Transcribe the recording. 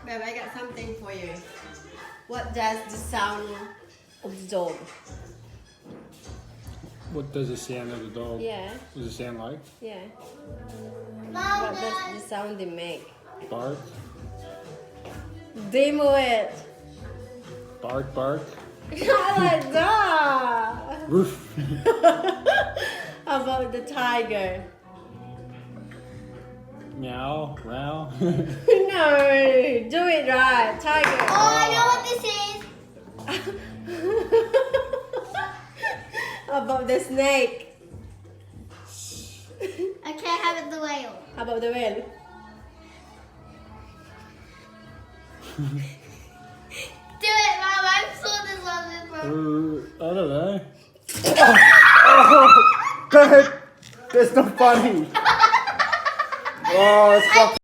Babe, I got something for you. What does the sound of the dog? What does the sound of the dog? Yeah. What does it sound like? Yeah. Mom, What does the sound they make? Bark? Demo it. Bark, bark. I like that. Roof. How about the tiger? Meow, meow. No, do it right. Tiger. Oh, I know what this is. How about the snake? I can't have it the whale. How about the whale? Do it, Mom. I've saw this one before. I don't know. Oh, God. That's not funny. Oh, it's fucking.